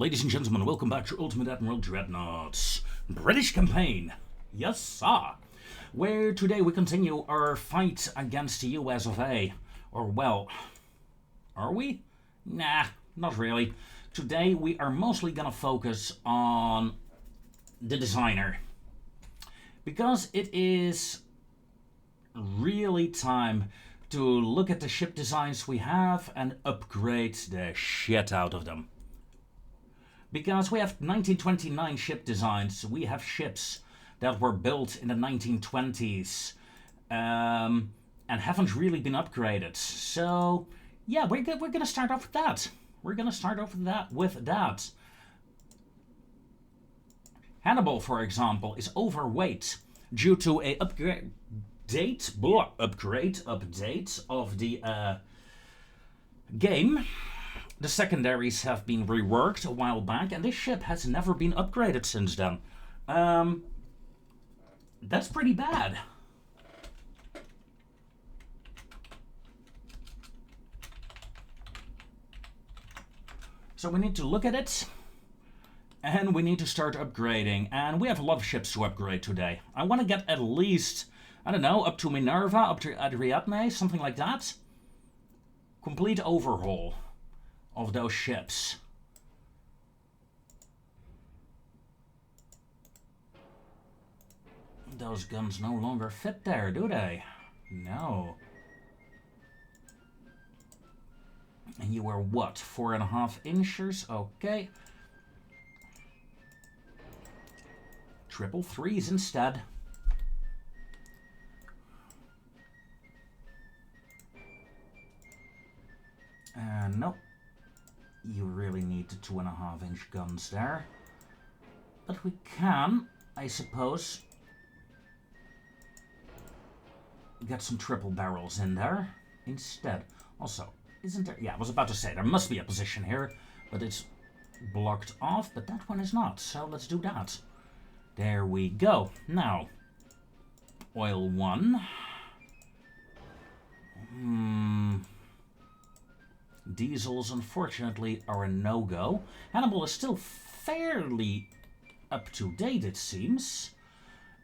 Ladies and gentlemen, welcome back to Ultimate Admiral Dreadnoughts British campaign. Yes, sir. Where today we continue our fight against the US of A. Or, well, are we? Nah, not really. Today we are mostly gonna focus on the designer. Because it is really time to look at the ship designs we have and upgrade the shit out of them. Because we have 1929 ship designs, we have ships that were built in the 1920s and haven't really been upgraded. So, yeah, we're gonna start off with that. We're gonna start off with that. Hannibal, for example, is overweight due to a upgrade of the game. The secondaries have been reworked a while back, and this ship has never been upgraded since then. That's pretty bad. So we need to look at it, and we need to start upgrading. And we have a lot of ships to upgrade today. I want to get at least, I don't know, up to Minerva, up to Ariadne, something like that. Complete overhaul of those ships. Those guns no longer fit there, do they? No. And you were what? 4.5 inches? Okay. 333s instead. Nope. You really need the 2.5-inch guns there. But we can, I suppose, get some triple barrels in there instead. Also, isn't there... Yeah, I was about to say, there must be a position here, but it's blocked off, but that one is not. So let's do that. There we go. Now, oil 1. Diesels, unfortunately, are a no-go. Hannibal is still fairly up-to-date, it seems.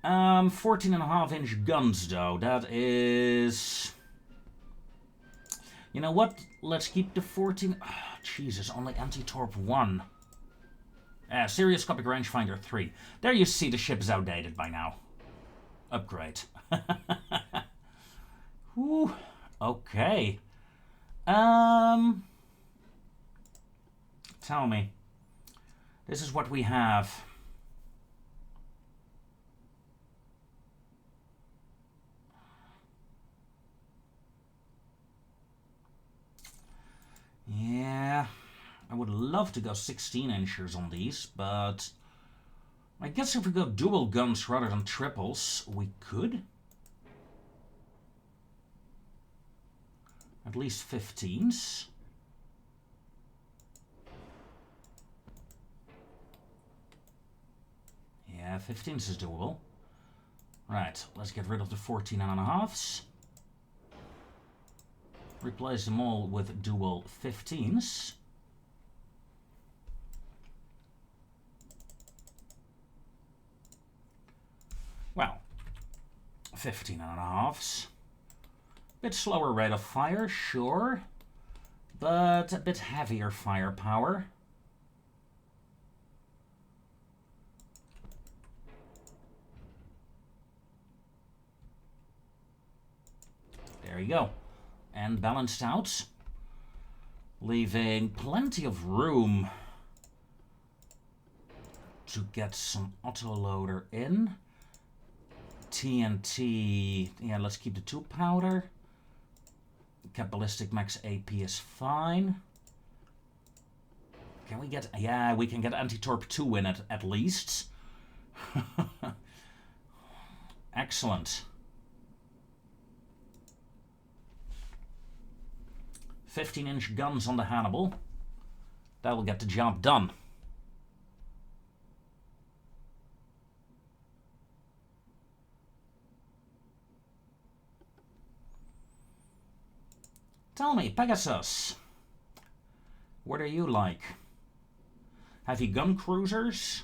14.5-inch guns, though. That is... You know what? Let's keep the 14... Oh, Jesus, only anti-torp 1. Stereoscopic rangefinder 3. There you see the ship is outdated by now. Upgrade. Whew. Okay. Tell me. This is what we have. Yeah, I would love to go 16 inches on these, but I guess if we go dual guns rather than triples, we could. At least 15s. Yeah, 15s is doable. Right, let's get rid of the 14.5s. Replace them all with dual 15s. Well, 15.5s. Bit slower rate of fire, sure, but a bit heavier firepower. There you go. And balanced out, leaving plenty of room to get some autoloader in. TNT, yeah, let's keep the 2 powder. Cap ballistic max AP is fine. Can we get... Yeah, we can get anti-torp 2 in it, at least. Excellent. 15-inch guns on the Hannibal. That will get the job done. Tell me, Pegasus, what are you like? Heavy gun cruisers.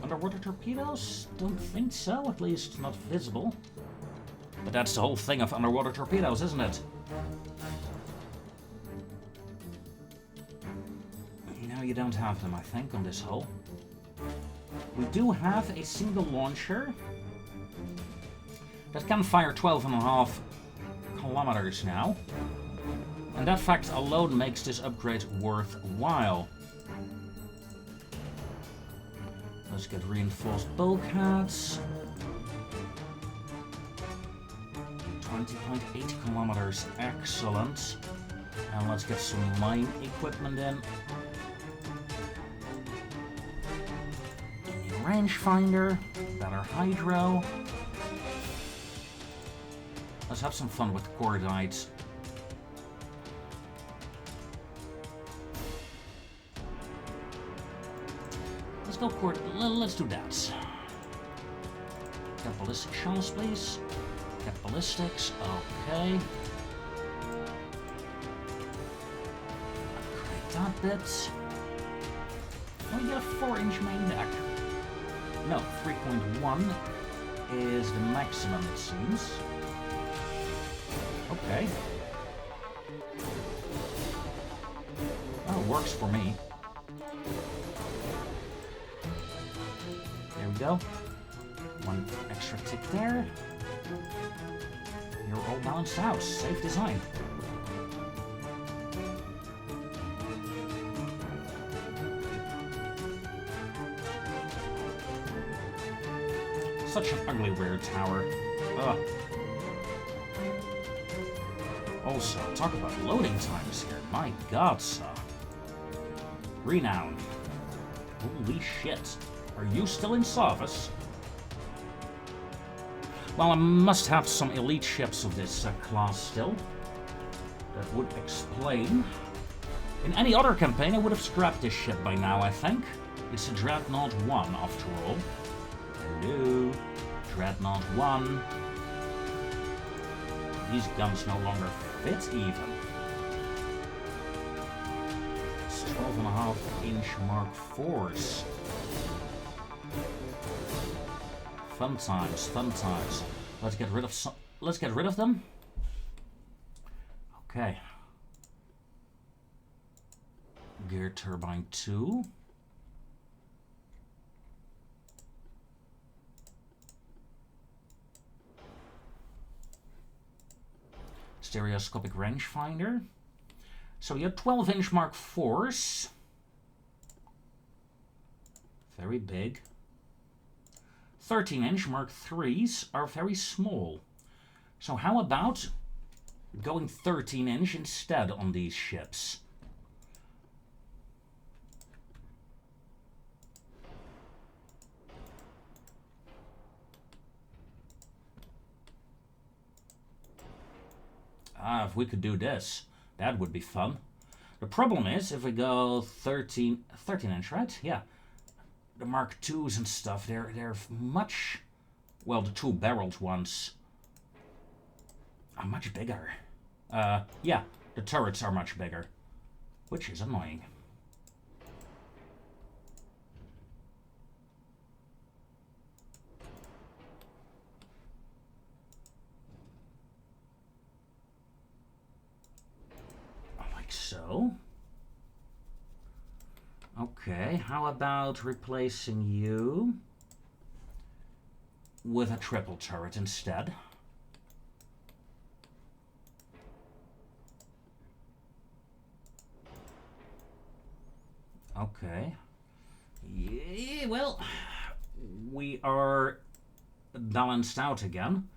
Underwater torpedoes? Don't think so, at least not visible. But that's the whole thing of underwater torpedoes, isn't it? No, you don't have them, I think, on this hull. We do have a single launcher that can fire 12.5 kilometers now. And that fact alone makes this upgrade worthwhile. Let's get reinforced bulkheads. 20.8 kilometers, excellent. And let's get some mine equipment in. A new rangefinder, better hydro. Let's have some fun with cordites. Let's do that. Get ballistic shells, please. Get ballistics, okay. Upgrade that bit. Oh, you get a 4-inch main deck. No, 3.1 is the maximum, it seems. Okay. Oh, works for me. There we go. One extra tick there. You're all balanced out. Safe design. Such an ugly rear tower. Ugh. Also, talk about loading times here. My god, sir. Renown. Holy shit. Are you still in service? Well, I must have some elite ships of this class still. That would explain. In any other campaign, I would have scrapped this ship by now, I think. It's a Dreadnought 1, after all. Hello. Dreadnought 1. These guns no longer fit, even. It's 12.5-inch Mark IVs. Fun times, fun times. Let's get rid of some. Let's get rid of them. Okay. Gear turbine 2. Stereoscopic rangefinder. So you have 12-inch Mark IVs. Very big. 13-inch Mark IIIs are very small. So how about going 13-inch instead on these ships? Ah, if we could do this, that would be fun. The problem is, if we go 13-inch, right? Yeah. The Mark IIs and stuff, they're much... Well, the two-barreled ones are much bigger. Yeah, the turrets are much bigger, which is annoying. Like so. Okay, how about replacing you with a triple turret instead? Okay. Yeah, well, we are balanced out again.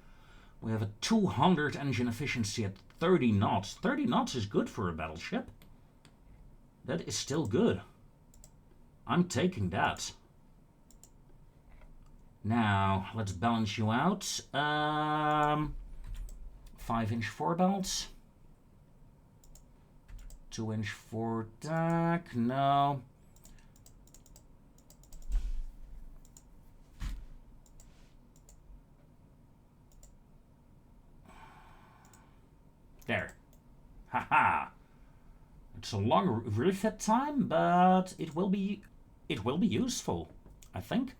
We have a 200 engine efficiency at 30 knots. 30 knots is good for a battleship. That is still good. I'm taking that. Now, let's balance you out. 5-inch forebelts. 2-inch foredeck. No. There. Haha. It's a long refit time, but it will be useful, I think.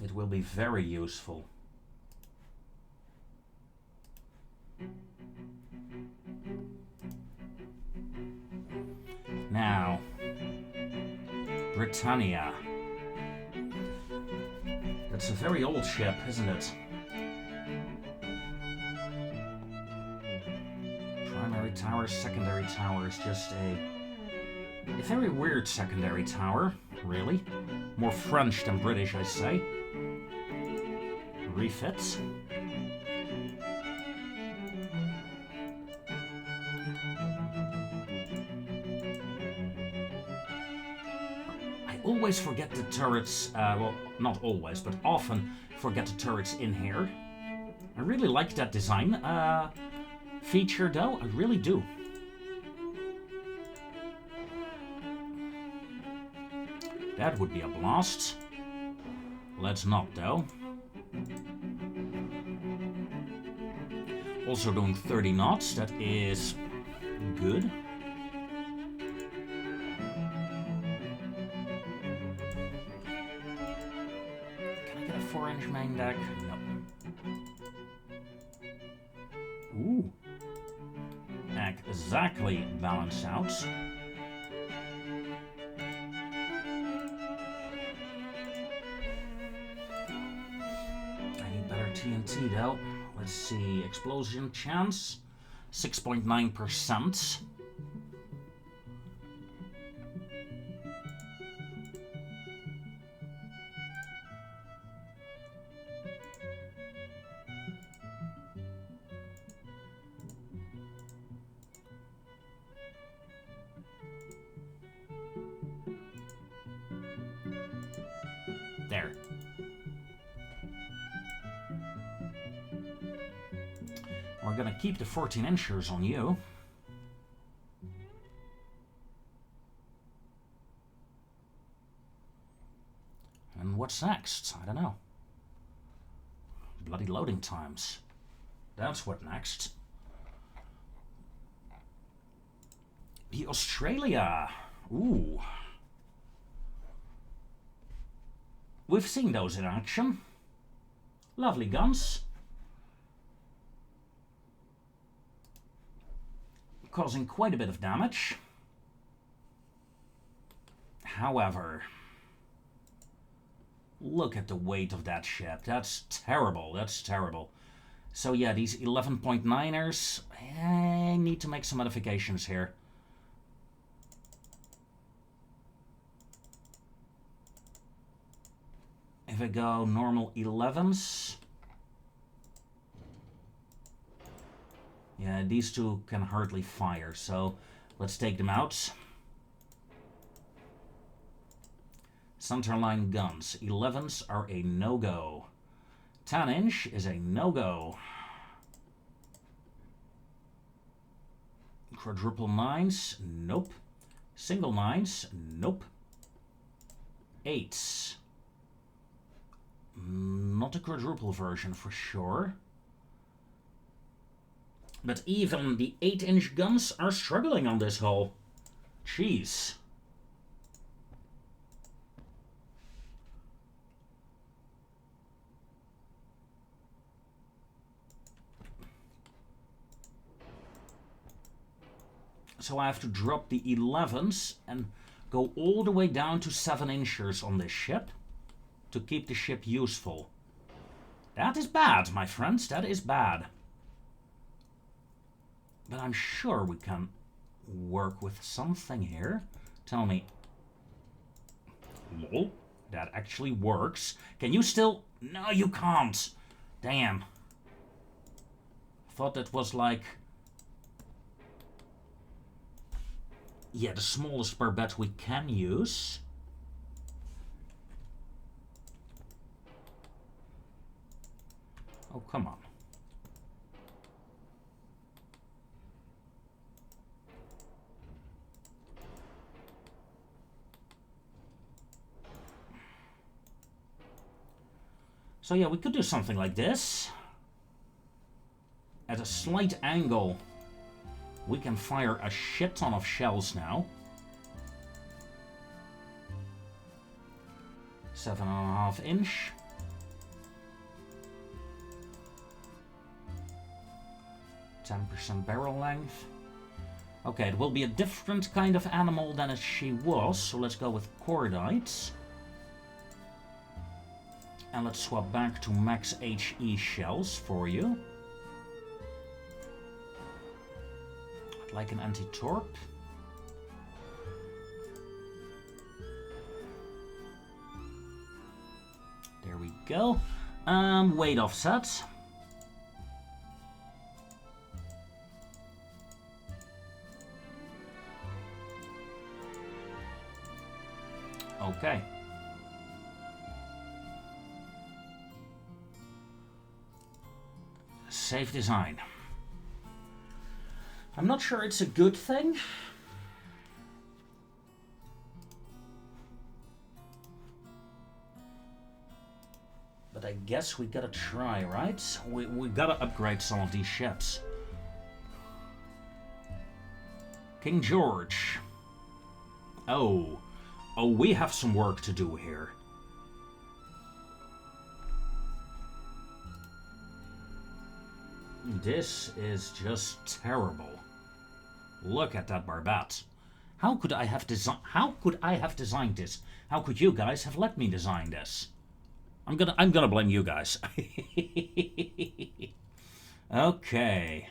It will be very useful. Now, Britannia. That's a very old ship, isn't it? Primary tower, secondary tower is just a very weird secondary tower, really. More French than British, I say. Refits. I always forget the turrets, well, not always, but often forget the turrets in here. I really like that design feature, though. I really do. That would be a blast. Let's not, though. Also doing 30 knots, that is good. Can I get a 4-inch main deck? No. Ooh. Exactly balanced out. TNT though. Let's see, explosion chance 6.9%. There. We're gonna keep the 14-inchers on you. And what's next? I don't know. Bloody loading times. That's what next. The Australia. Ooh. We've seen those in action. Lovely guns. Causing quite a bit of damage. However, look at the weight of that ship. That's terrible. That's terrible. So yeah, these 11.9ers, I need to make some modifications here. If I go normal 11s, yeah, these two can hardly fire, so let's take them out. Centerline guns. 11s are a no-go. 10-inch is a no-go. Quadruple 9s, nope. Single 9s, nope. 8s. Not a quadruple version for sure. But even the 8-inch guns are struggling on this hull. Jeez. So I have to drop the 11s and go all the way down to 7-inchers on this ship to keep the ship useful. That is bad, my friends. That is bad. But I'm sure we can work with something here. Tell me. Lol, that actually works. Can you still... No, you can't. Damn. Thought that was like... Yeah, the smallest barbette we can use. Oh, come on. So yeah, we could do something like this. at a slight angle, we can fire a shit ton of shells now. 7.5 inch. %% barrel length. Okay, it will be a different kind of animal than she was, so let's go with cordites. And let's swap back to max HE shells for you. I'd like an anti-torp. There we go. Weight offset. Okay. Save design. I'm not sure it's a good thing. But I guess we gotta try, right? We gotta upgrade some of these ships. King George. Oh, we have some work to do here. This is just terrible. Look at that Barbette. How could I have designed this? How could you guys have let me design this? I'm gonna blame you guys. Okay.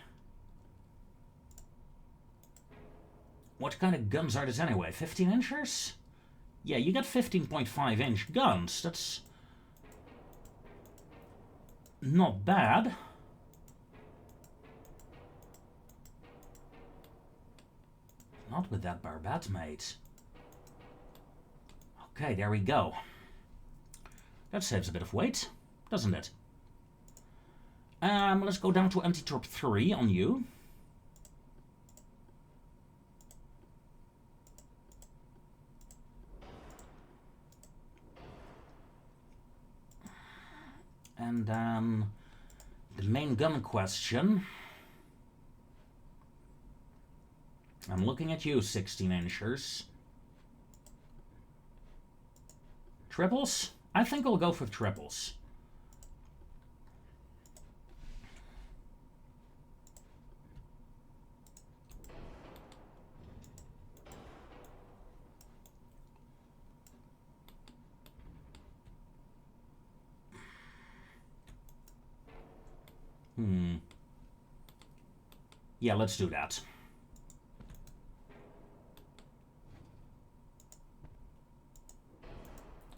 What kind of guns are this anyway? 15 inchers? Yeah, you got 15.5 inch guns. That's not bad. Not with that Barbette, mate. Okay, there we go. That saves a bit of weight, doesn't it? Let's go down to anti-torp 3 on you. And then the main gun question. I'm looking at you, 16 inchers. Triples? I think I'll go for triples. Yeah, let's do that.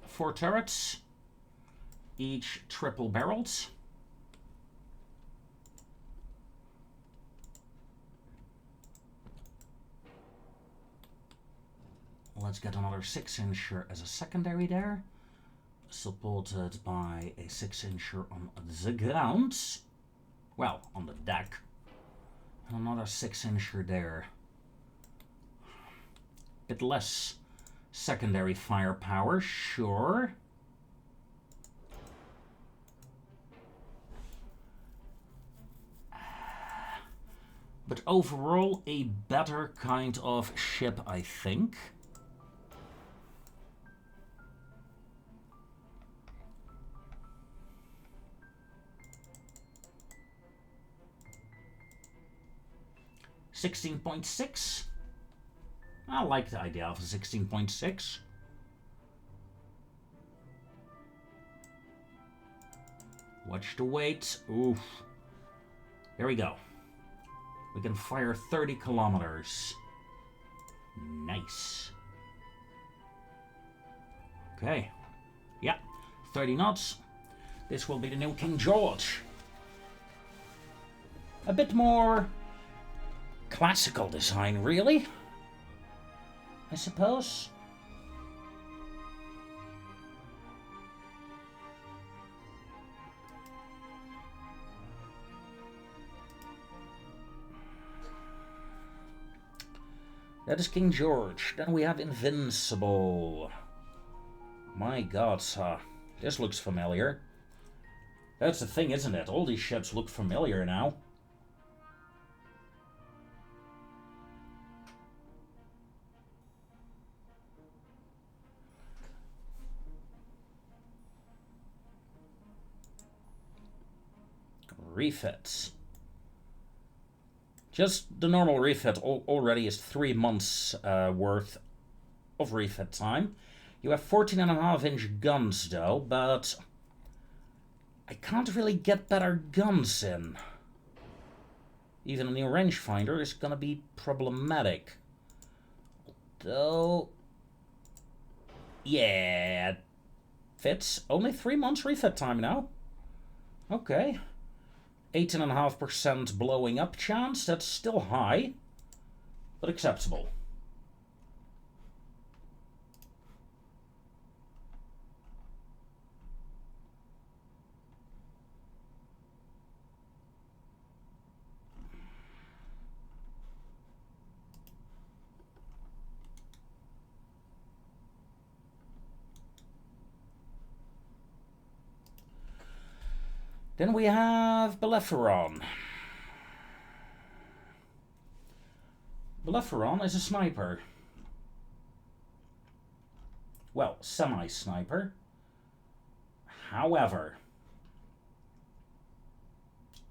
Four turrets, each triple barreled. Let's get another 6-incher as a secondary there, supported by a 6-incher on the ground. Well, on the deck. And another 6-incher there. Bit less secondary firepower, sure. But overall, a better kind of ship, I think. $16.6. I like the idea of a 16.6. Watch the weight. Oof. There we go. We can fire 30 kilometers. Nice. Okay. Yeah, 30 knots. This will be the new King George. A bit more classical design, really, I suppose. That is King George. Then we have Invincible. My god, this looks familiar. That's the thing, isn't it? All these ships look familiar now. refits. Just the normal refit already is 3 months worth of refit time. You have 14.5-inch guns though, but I can't really get better guns in. Even a new rangefinder is gonna be problematic. Though, yeah, fits. Only 3 months refit time now. Okay. 18.5% blowing up chance. That's still high, but acceptable. Then we have Bellerophon. Bellerophon is a sniper. Well, semi-sniper. However,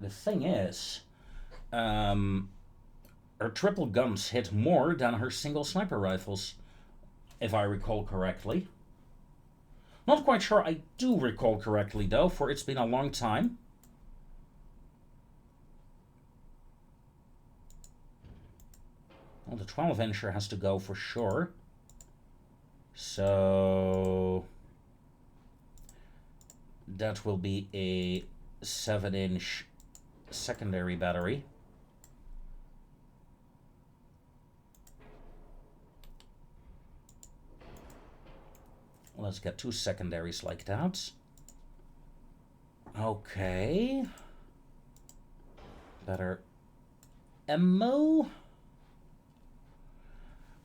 the thing is, her triple guns hit more than her single sniper rifles, if I recall correctly. Not quite sure I do recall correctly, though, for it's been a long time. Well, the 12-incher has to go for sure. So that will be a 7-inch secondary battery. Let's get 2 secondaries like that. Okay. Better ammo.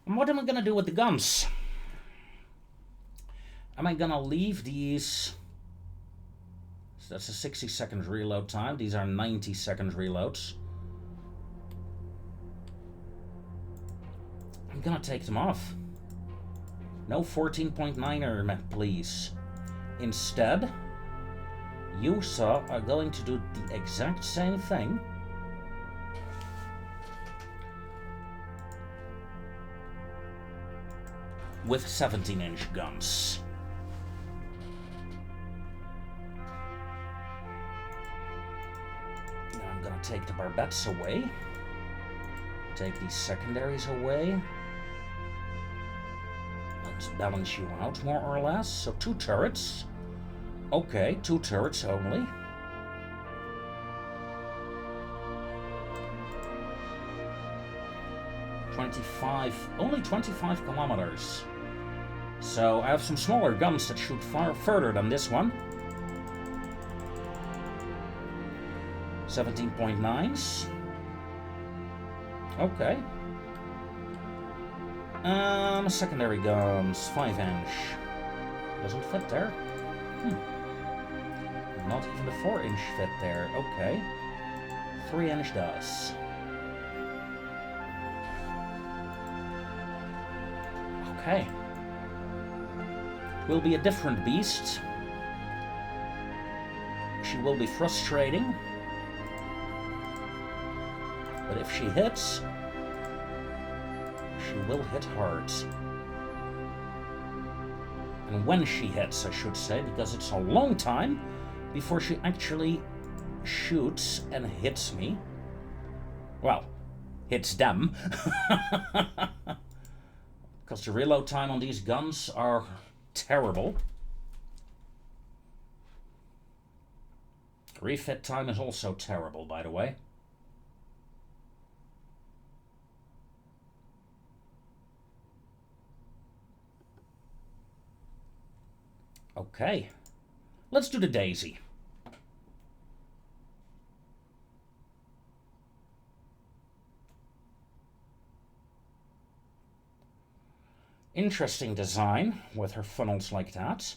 And what am I gonna do with the guns? Am I gonna leave these? So that's a 60-second reload time. These are 90-second reloads. I'm gonna take them off. No 14.9er, please. Instead, you are going to do the exact same thing. With 17-inch guns. Now I'm gonna take the barbettes away. Take these secondaries away. Let's balance you out more or less. So 2 turrets. Okay, 2 turrets only. Only 25 kilometers. So I have some smaller guns that shoot far further than this one. 17.9s. Okay. Secondary guns, 5-inch. Doesn't fit there. Not even the 4-inch fit there. Okay. 3-inch does. Okay. Will be a different beast. She will be frustrating. But if she hits, she will hit hard. And when she hits, I should say, because it's a long time before she actually shoots and hits me. Well, hits them. Because the reload time on these guns are terrible. Refit time is also terrible, by the way. Okay, let's do the Daisy. Interesting design with her funnels like that.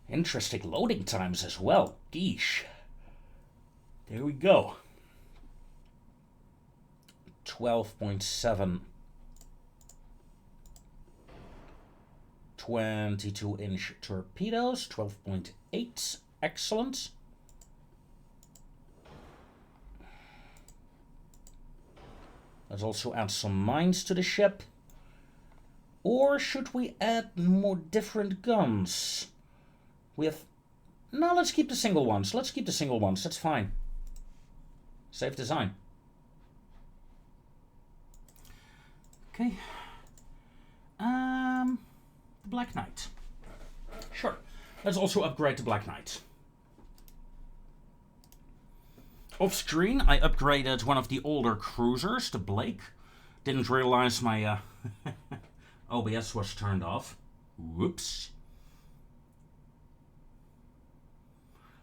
Interesting loading times as well. Geesh. There we go. 12.7. 22-inch torpedoes, 12.8. Excellent. Let's also add some mines to the ship. Or should we add more different guns? We have... No, let's keep the single ones. Let's keep the single ones. That's fine. Save design. Okay. The Black Knight. Sure. Let's also upgrade the Black Knight. Off screen, I upgraded one of the older cruisers, the Blake. Didn't realize my OBS was turned off. Whoops.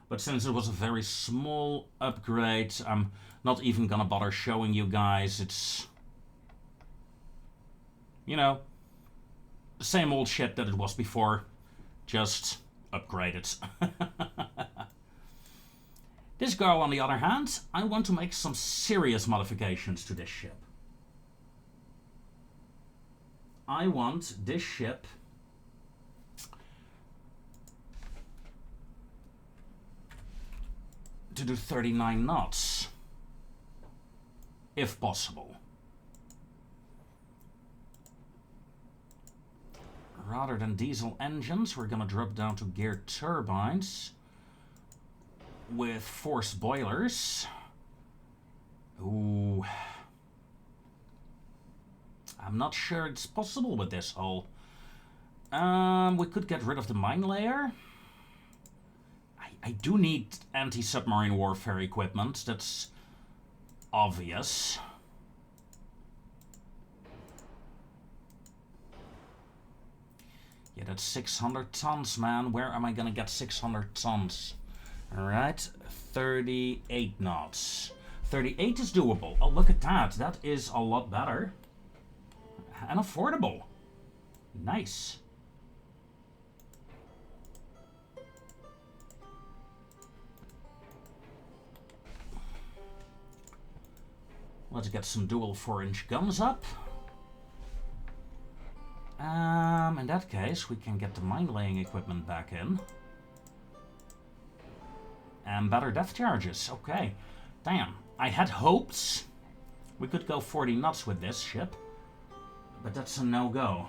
But since it was a very small upgrade, I'm not even gonna bother showing you guys. It's, you know, the same old shit that it was before, just upgraded. This girl, on the other hand, I want to make some serious modifications to this ship. I want this ship to do 39 knots, if possible. Rather than diesel engines, we're gonna drop down to geared turbines with forced boilers. Ooh. I'm not sure it's possible with this hull. We could get rid of the mine layer. I do need anti-submarine warfare equipment, that's obvious. Yeah, that's 600 tons, man. Where am I gonna get 600 tons? Alright, 38 knots. 38 is doable. Oh, look at that. That is a lot better. And affordable. Nice. Let's get some dual 4-inch guns up. In that case, we can get the mine-laying equipment back in. And better depth charges. Okay. Damn. I had hopes we could go 40 knots with this ship. But that's a no-go.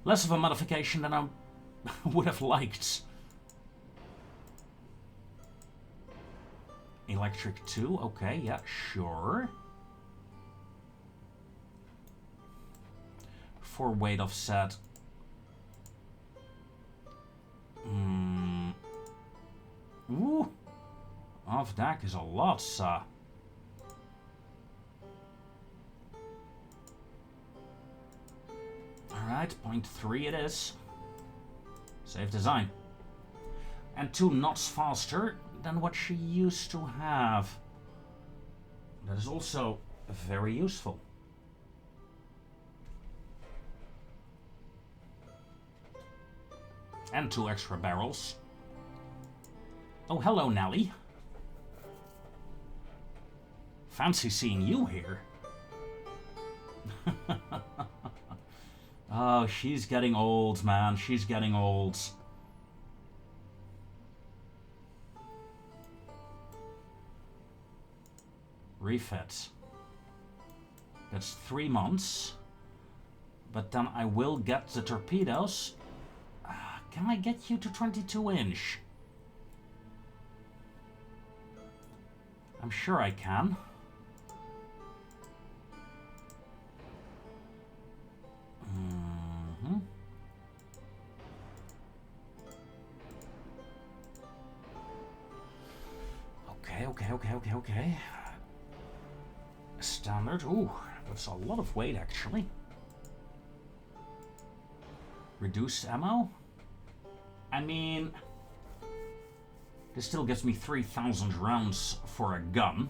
Less of a modification than I would have liked. Electric 2. Okay, yeah, sure. 4 weight offset. Ooh. Off deck is a lot, sir. Alright, 0.3 it is. Save design. And 2 knots faster than what she used to have. That is also very useful. And 2 extra barrels. Oh, hello, Nelly. Fancy seeing you here. Oh, she's getting old, man. She's getting old. Refit. That's 3 months. But then I will get the torpedoes. Can I get you to 22-inch? I'm sure I can. Okay. Standard. Ooh, that's a lot of weight, actually. Reduced ammo? I mean, this still gives me 3,000 rounds for a gun.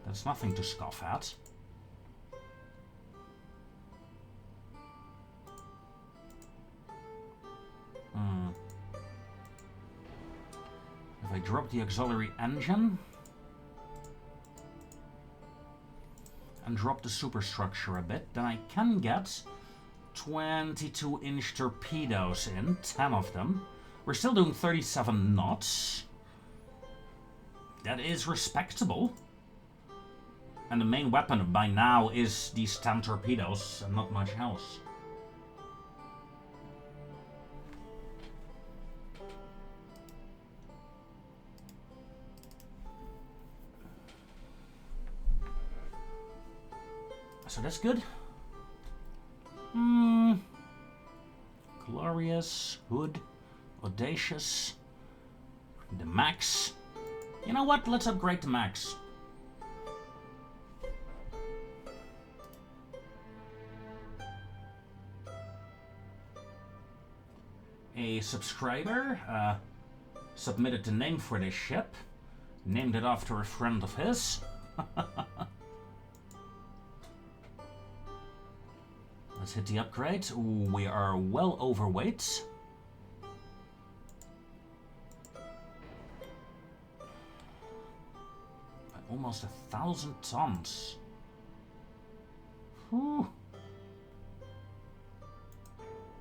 That's nothing to scoff at. If I drop the auxiliary engine, and drop the superstructure a bit, then I can get 22-inch torpedoes in, 10 of them. We're still doing 37 knots. That is respectable. And the main weapon by now is these 10 torpedoes and not much else. So that's good. Glorious, Hood, Audacious, the Max. You know what? Let's upgrade the Max. A subscriber submitted the name for this ship, named it after a friend of his. Let's hit the upgrade. Ooh, we are well overweight. By almost 1,000 tons. Whew.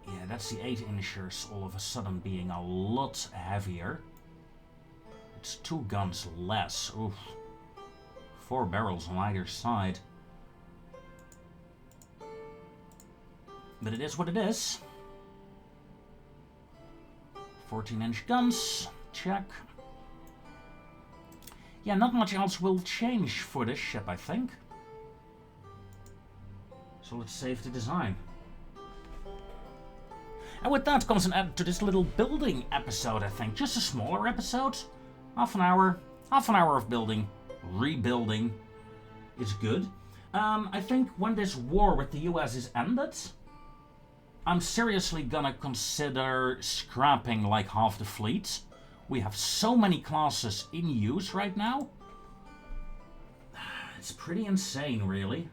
Yeah, that's the 8-inchers all of a sudden being a lot heavier. It's 2 guns less. Oof. 4 barrels on either side. But it is what it is. 14-inch guns. Check. Yeah, not much else will change for this ship, I think. So let's save the design. And with that comes an end to this little building episode, I think. Just a smaller episode. Half an hour of building, rebuilding. It's good. I think when this war with the US is ended, I'm seriously gonna consider scrapping like half the fleet. We have so many classes in use right now. It's pretty insane, really.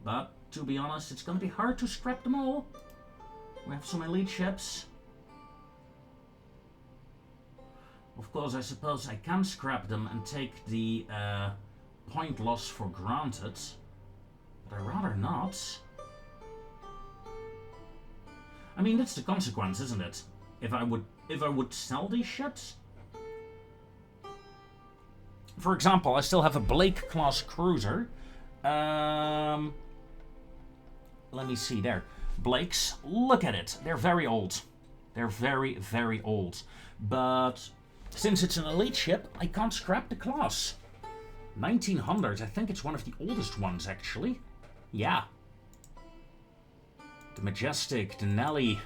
But, to be honest, it's gonna be hard to scrap them all. We have some elite ships. Of course, I suppose I can scrap them and take the point loss for granted. But I'd rather not. I mean, that's the consequence, isn't it? If I would sell these ships. For example, I still have a Blake class cruiser. Let me see there. Blakes, look at it. They're very old. They're very, very old. But since it's an elite ship, I can't scrap the class. 1900, I think it's one of the oldest ones, actually. Yeah. The Majestic, the Nelly,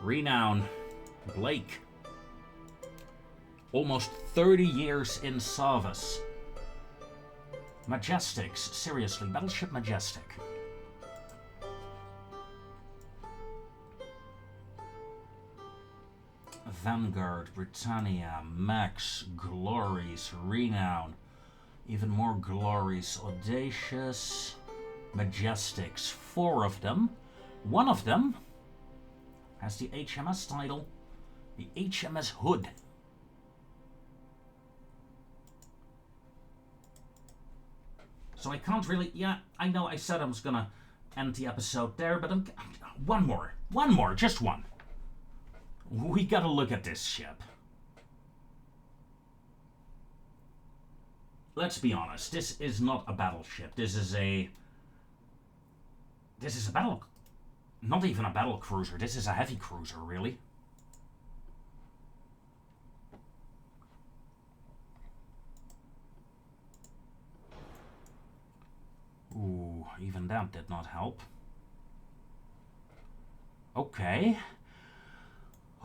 Renown, Blake. Almost 30 years in service. Majestics, seriously, Battleship Majestic. Vanguard, Britannia, Max, Glories, Renown. Even more Glories, Audacious, Majestics. 4 of them. One of them has the HMS title, the HMS Hood. So I can't really, yeah, I know I said I was gonna end the episode there, but one more, just one. We gotta look at this ship. Let's be honest, this is not a battleship. This is a battle. Not even a battle cruiser. This is a heavy cruiser, really. Ooh, even that did not help. Okay.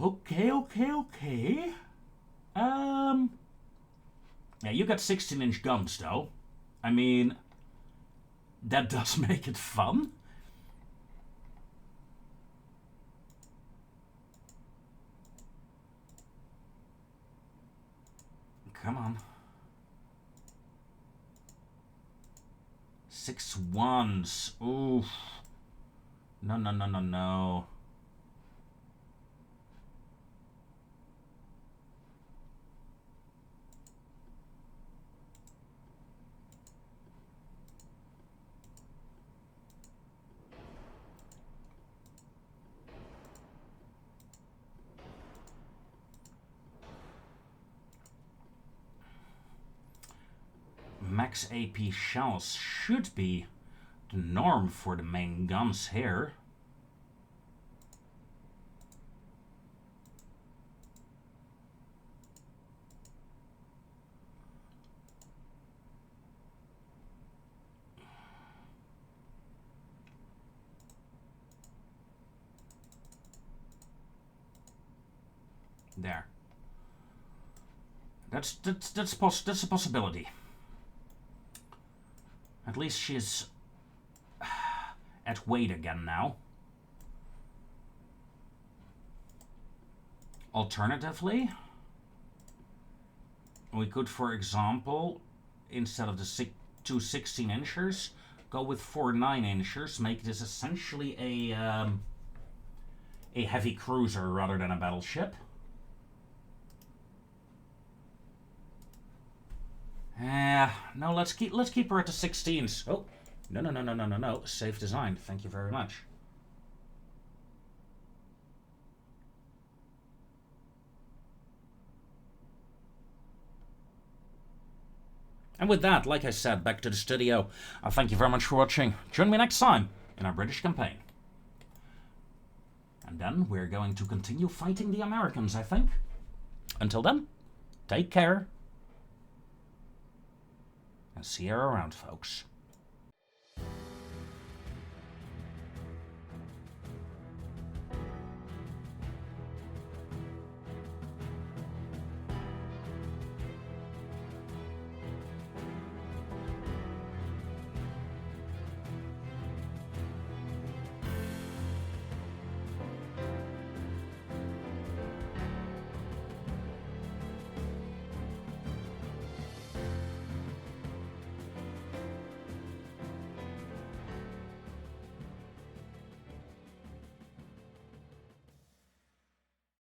Okay. Yeah, you got 16-inch guns, though. I mean, that does make it fun. Come on. 6 1s. Oof. No. max AP shells should be the norm for the main guns here. There. That's a possibility. At least she's at weight again now. Alternatively, we could, for example, instead of the two 16-inchers, go with 4 9-inchers, make this essentially a heavy cruiser rather than a battleship. No, let's keep her at the 16s. Oh, no. Safe design. Thank you very much. And with that, like I said, back to the studio. Thank you very much for watching. Join me next time in our British campaign. And then we're going to continue fighting the Americans, I think. Until then, take care. And see you around, folks.